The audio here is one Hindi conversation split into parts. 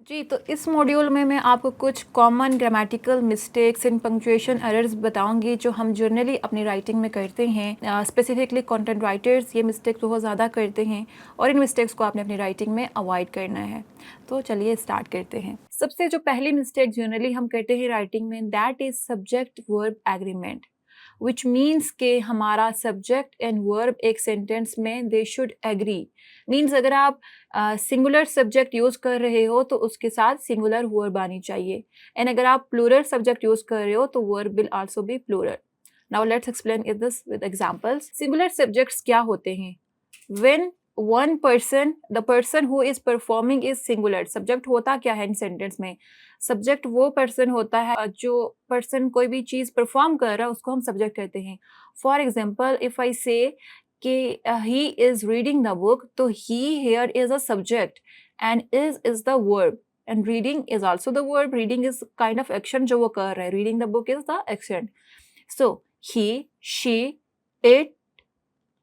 जी, तो इस मॉड्यूल में मैं आपको कुछ common grammatical mistakes and punctuation errors बताऊंगी जो हम जनरली अपनी राइटिंग में करते हैं। स्पेसिफिकली कंटेंट राइटर्स ये मिस्टेक्स बहुत ज़्यादा करते हैं और इन मिस्टेक्स को आपने अपनी राइटिंग में अवॉइड करना है। तो चलिए स्टार्ट करते हैं। सबसे जो पहली मिस्टेक जनरली हम करते हैं राइटिंग में, that is subject verb agreement, which means के हमारा सब्जेक्ट एंड वर्ब एक सेंटेंस में दे शुड एग्री। मीन्स अगर आप सिंगुलर सब्जेक्ट यूज कर रहे हो तो उसके साथ सिंगुलर वर्ब आनी चाहिए, एंड अगर आप प्लूरल सब्जेक्ट यूज कर रहे हो तो verb will also be plural. Now let's explain it this with examples. Singular subjects क्या होते हैं? When one person, the person who is performing is singular. Subject होता क्या है इन सेंटेंस में? सब्जेक्ट वो पर्सन होता है जो पर्सन कोई भी चीज परफॉर्म कर रहा है उसको हम सब्जेक्ट कहते हैं। For example, if I say कि he is reading the book, तो he here is a subject and is the verb, and reading is also the verb. Reading is kind of action जो वो कर रहा है, reading the book is the action. So he, she, it,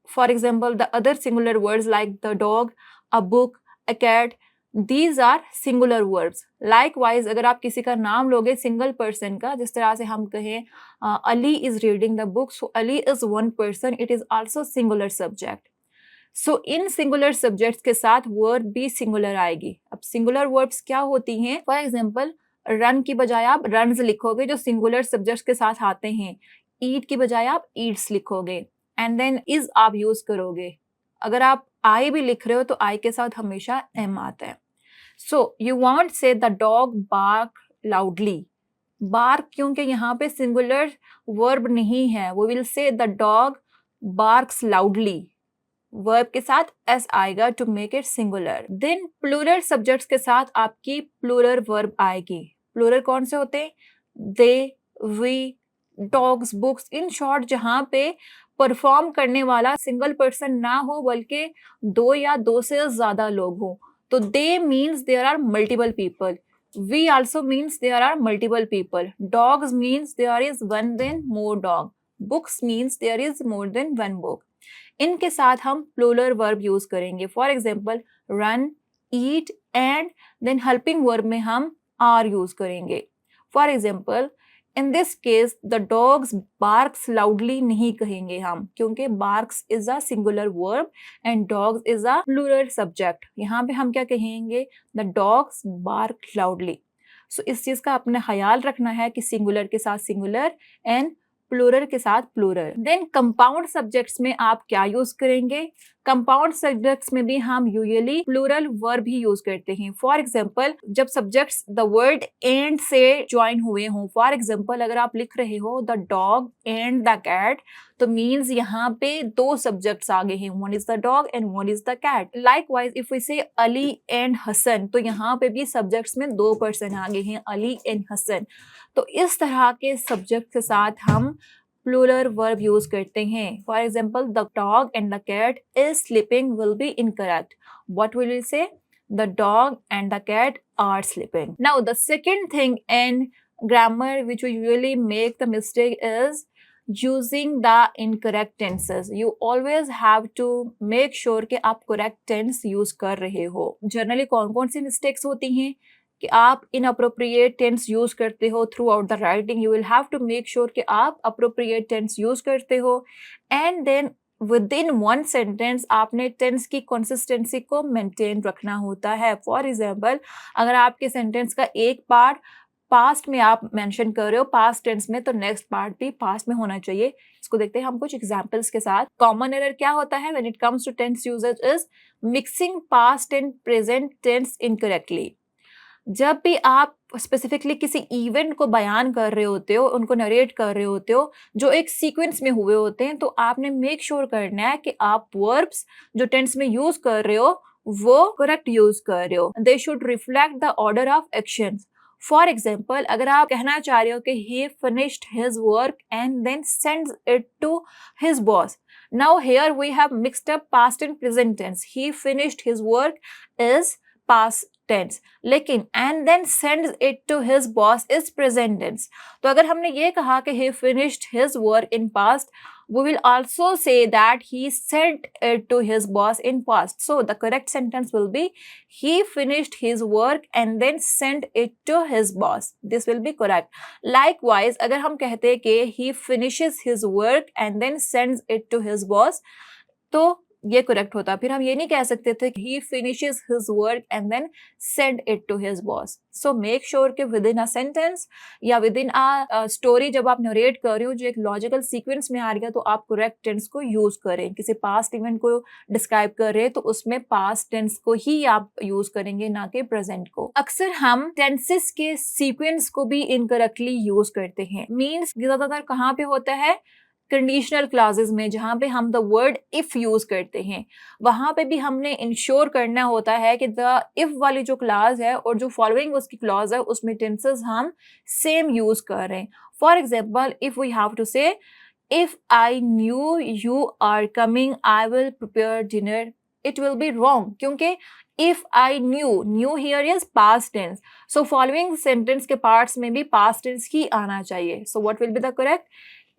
for example, the other singular words like the dog, a book, a cat, these are singular verbs. Likewise, अगर आप किसी का नाम लोगे सिंगल पर्सन का, जिस तरह से हम कहें Ali is reading the book, so Ali is one person, it is also singular subject. So in singular subjects के साथ वर्ब भी सिंगुलर आएगी। अब सिंगुलर वर्ब्स क्या होती हैं? फॉर एग्जाम्पल, रन की बजाय आप रन्स लिखोगे जो सिंगुलर सब्जेक्ट्स के साथ आते हैं। ईट की बजाय आप ईट्स लिखोगे, एंड देन इज आप यूज करोगे। अगर आप आई भी लिख रहे हो तो आई के साथ हमेशा एम आता है। So you want say the dog bark loudly. Bark क्योंकि यहाँ पे सिंगुलर वर्ब नहीं है, वो will say the dog barks loudly. Verb के साथ एस आएगा to make it singular. Then plural subjects के साथ आपकी प्लूरल वर्ब आएगी। प्लूरल कौन से होते हैं? They, we, dogs, books. In short जहां पे परफॉर्म करने वाला सिंगल पर्सन ना हो बल्कि दो या दो से ज्यादा लोग हो। तो they means there are multiple people. We also means there are multiple people. Dogs means there is one than more dog. Books means there is more than one book. इनके साथ हम प्लूरल वर्ब यूज करेंगे। For example, run, eat, and then helping verb में हम आर यूज करेंगे। For example, in this case the dogs barks loudly नहीं कहेंगे हम, क्योंकि barks is a singular verb and dogs is a plural subject. यहाँ पे हम क्या कहेंगे? The dogs bark loudly. So इस चीज का अपना ख्याल रखना है कि सिंगुलर के साथ सिंगुलर एंड प्लूरल के साथ प्लूरल। देन कंपाउंड सब्जेक्ट्स में आप क्या यूज करेंगे? कंपाउंड सब्जेक्ट्स में भी हम यूजुअली प्लूरल वर्ब ही यूज करते हैं। फॉर एग्जांपल, जब सब्जेक्ट्स द वर्ड एंड से ज्वाइन हुए हों, फॉर एग्जांपल अगर आप लिख रहे हो the dog and the cat, तो मीन्स यहाँ पे दो सब्जेक्ट्स आगे हैं, one is the dog and one is the cat. Likewise if we say Ali and Hasan, तो यहाँ पे भी सब्जेक्ट्स में दो पर्सन आगे हैं, अली एंड हसन। तो इस तरह के सब्जेक्ट के साथ हम प्लूरल वर्ब यूज करते हैं। For example, the dog and the cat is sleeping will be incorrect. What will you say? The dog and the cat are sleeping. Now the second thing in grammar which we usually make the mistake is using the incorrect tenses. You always have to make sure कि आप correct tense use कर रहे हो। Generally कौन कौन सी mistakes होती हैं कि आप inappropriate tense use करते हो throughout the writing? You will have to make sure कि आप appropriate tense use करते हो, and then within one sentence आपने tense की consistency को maintain रखना होता है। For example, अगर आपके sentence का एक part पास्ट में आप मेंशन कर रहे हो, पास्ट टेंस में, तो नेक्स्ट पार्ट भी पास्ट में होना चाहिए। इसको देखते हैं हम कुछ एग्जांपल्स के साथ। कॉमन एरर क्या होता है when it comes to tense usage is mixing past and present tense incorrectly. जब भी आप स्पेसिफिकली किसी इवेंट को बयान कर रहे होते हो, उनको नरेट कर रहे होते हो जो एक सीक्वेंस में हुए होते हैं, तो आपने मेक श्योर करना है कि आप वर्ब्स जो टेंस में यूज कर रहे हो वो करेक्ट यूज कर रहे हो। They should reflect the order of actions. For example, अगर आप कहना चाह रहे हो कि he finished his work and then sends it to his boss. Now here we have mixed up past and present tense. He finished his work is past tense, लेकिन and then sends it to his boss is present tense. तो अगर हमने ये कहा कि he finished his work in past, we will also say that he sent it to his boss in past. So the correct sentence will be he finished his work and then sent it to his boss. This will be correct. Likewise, अगर हम कहते हैं कि he finishes his work and then sends it to his boss, तो ये करेक्ट होता। फिर हम ये नहीं कह सकते थे he finishes his work and then send it to his boss. So make sure कि within a sentence या within a story जब आप नरेट कर रहे हो जो एक लॉजिकल सीक्वेंस में आ रही है, तो आप करेक्ट टेंस को यूज करें। किसी पास्ट इवेंट को डिस्क्राइब कर रहे हैं तो उसमें पास्ट टेंस को ही आप यूज करेंगे, ना कि प्रेजेंट को। अक्सर हम टेंसेस के सीक्वेंस को भी इनकरेक्टली यूज करते हैं। मीन्स ज्यादातर कहाँ पे होता है? कंडीशनल क्लासेस में, जहाँ पे हम द वर्ड इफ यूज करते हैं, वहां पे भी हमने इंश्योर करना होता है कि द इफ वाली जो क्लास है और जो फॉलोइंग उसकी क्लॉज है उसमें टेंसेस हम सेम यूज कर रहे हैं। For example, if we have to say if I knew you are coming I will prepare dinner, it will be wrong, क्योंकि if I knew here is past tense, so following sentence के parts में भी past tense ही आना चाहिए। So what will be the correct?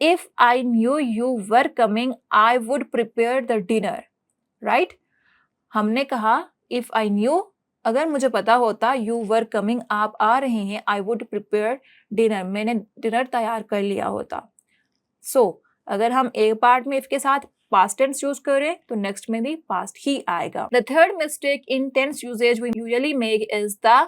If I knew you were coming, I would prepare the dinner, right? हमने कहा if I knew, अगर मुझे पता होता you were coming, आप आ रहे हैं, I would prepare dinner, मैंने डिनर तैयार कर लिया होता। So अगर हम एक पार्ट में if के साथ past tense यूज करें तो नेक्स्ट में भी past ही आएगा। The third mistake in tense usage we usually make is the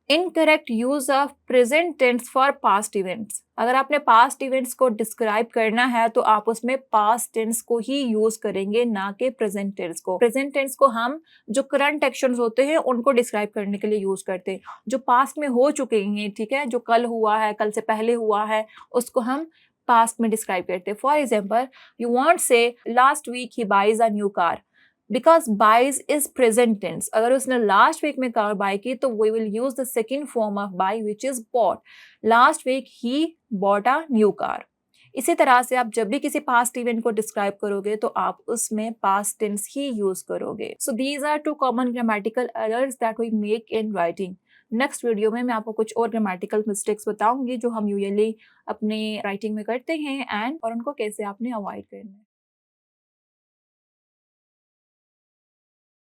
incorrect use of present tense for past events. अगर आपने past events को डिस्क्राइब करना है तो आप उसमें past tense को ही यूज करेंगे, ना कि present tense को। present tense को हम जो current actions होते हैं उनको डिस्क्राइब करने के लिए यूज करते हैं। जो past में हो चुके हैं, ठीक है, जो कल हुआ है, कल से पहले हुआ है, उसको हम पास्ट में डिस्क्राइब करते हैं। For example, you want say last week he buys a new car, because buys is present tense. अगर उसने लास्ट वीक में कार बाय की तो we will use the second form of buy which is bought. Last week he bought a new car. इसी तरह से आप जब भी किसी पास्ट इवेंट को डिस्क्राइब करोगे तो आप उसमें पास्ट टेंस ही यूज करोगे। So these are two common grammatical errors that we make in writing. Next video में मैं आपको कुछ और ग्रामेटिकल मिस्टेक्स बताऊंगी जो हम यूजुअली अपने राइटिंग में करते हैं और उनको कैसे आपने अवॉइड करना है।